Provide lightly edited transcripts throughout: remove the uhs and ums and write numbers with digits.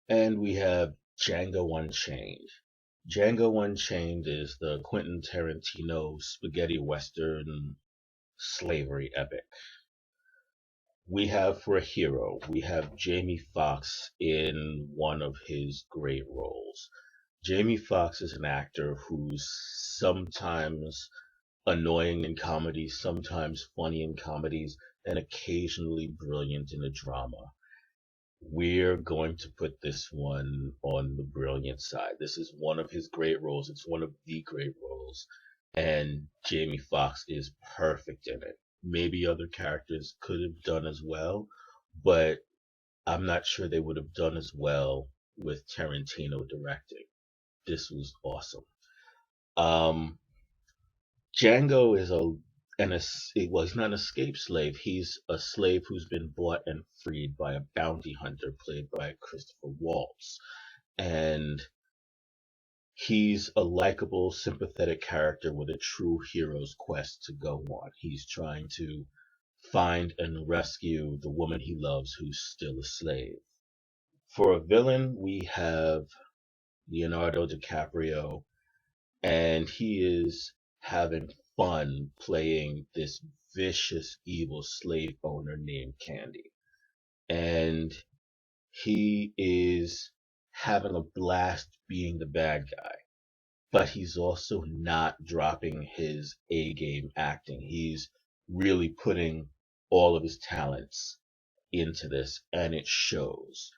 And we have Django Unchained. Django Unchained is the Quentin Tarantino spaghetti western slavery epic. We have for a hero, we have Jamie Foxx in one of his great roles. Jamie Foxx is an actor who's sometimes annoying in comedies, sometimes funny in comedies, and occasionally brilliant in a drama. We're going to put this one on the brilliant side. This is one of his great roles. It's one of the great roles. And Jamie Foxx is perfect in it. Maybe other characters could have done as well, but I'm not sure they would have done as well with Tarantino directing. This was awesome. Um, Django is well, he's not an escaped slave. He's a slave who's been bought and freed by a bounty hunter played by Christopher Waltz. And he's a likable, sympathetic character with a true hero's quest to go on. He's trying to find and rescue the woman he loves who's still a slave. For a villain, we have Leonardo DiCaprio, and he is having fun playing this vicious, evil slave owner named Candy. And he is having a blast being the bad guy, but he's also not dropping his A game acting. He's really putting all of his talents into this, and it shows.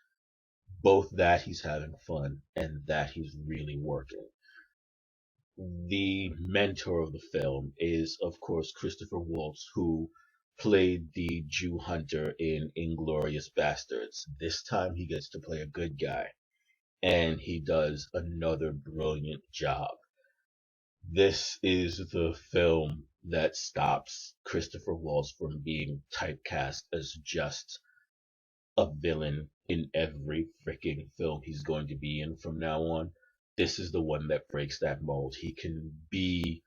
Both that he's having fun and that he's really working. The mentor of the film is, of course, Christopher Waltz, who played the Jew hunter in Inglorious Bastards. This time he gets to play a good guy, and he does another brilliant job. This is the film that stops Christopher Waltz from being typecast as just a villain in every freaking film he's going to be in from now on. This is the one that breaks that mold. He can be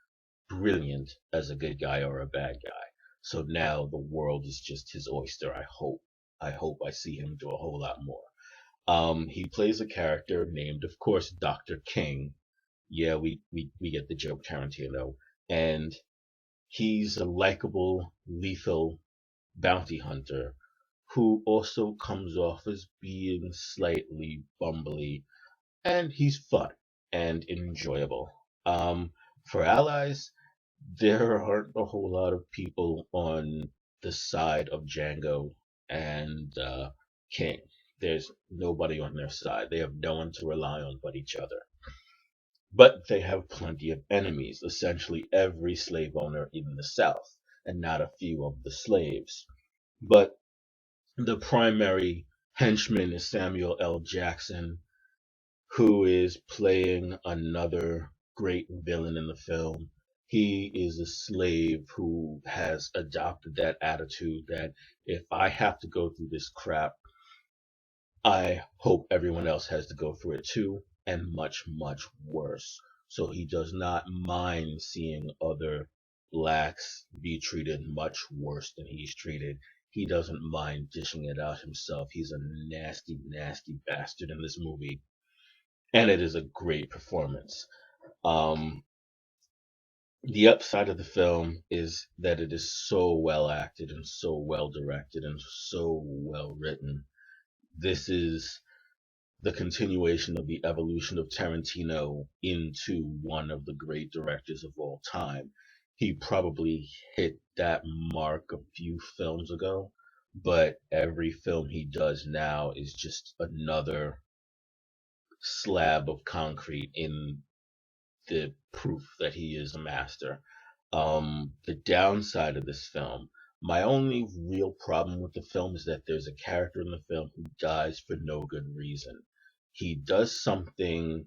brilliant as a good guy or a bad guy. So now the world is just his oyster. I hope. I see him do a whole lot more. He plays a character named, of course, Dr. King. Yeah, we get the joke, Tarantino. And he's a likable, lethal bounty hunter who also comes off as being slightly bumbly, and he's fun and enjoyable. For allies, there aren't a whole lot of people on the side of Django and King. There's nobody on their side. They have no one to rely on but each other. But they have plenty of enemies, essentially every slave owner in the South, and not a few of the slaves. But the primary henchman is Samuel L. Jackson, who is playing another great villain in the film. He is a slave who has adopted that attitude that if I have to go through this crap, I hope everyone else has to go through it too, and much, much worse. So he does not mind seeing other blacks be treated much worse than he's treated. He doesn't mind dishing it out himself. He's a nasty, nasty bastard in this movie, and it is a great performance. Um, the upside of the film is that it is so well acted and so well directed and so well written. This is the continuation of the evolution of Tarantino into one of the great directors of all time. He probably hit that mark a few films ago, but every film he does now is just another slab of concrete in the proof that he is a master. The downside of this film, my only real problem with the film is that there's a character in the film who dies for no good reason. He does something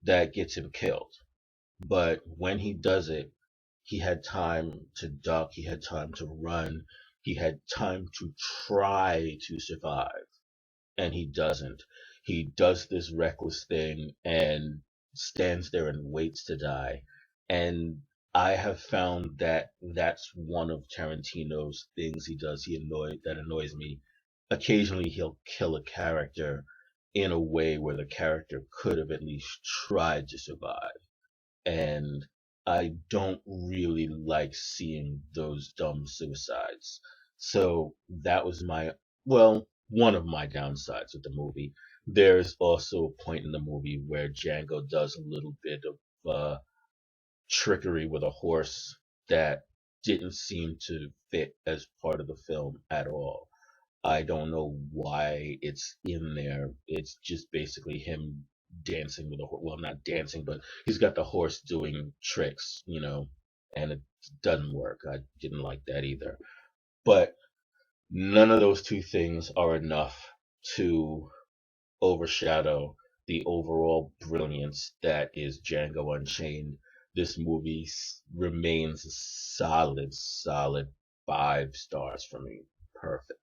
that gets him killed, but when he does it, he had time to duck, he had time to run, he had time to try to survive, and he doesn't. He does this reckless thing and stands there and waits to die. And I have found that that's one of Tarantino's things he does. That annoys me. Occasionally, he'll kill a character, in a way where the character could have at least tried to survive. And I don't really like seeing those dumb suicides. So that was one of my downsides with the movie. There's also a point in the movie where Django does a little bit of trickery with a horse that didn't seem to fit as part of the film at all. I don't know why it's in there. It's just basically him dancing with a horse. Well, not dancing, but he's got the horse doing tricks, and it doesn't work. I didn't like that either. But none of those two things are enough to overshadow the overall brilliance that is Django Unchained. This movie remains a solid, solid 5 stars for me. Perfect.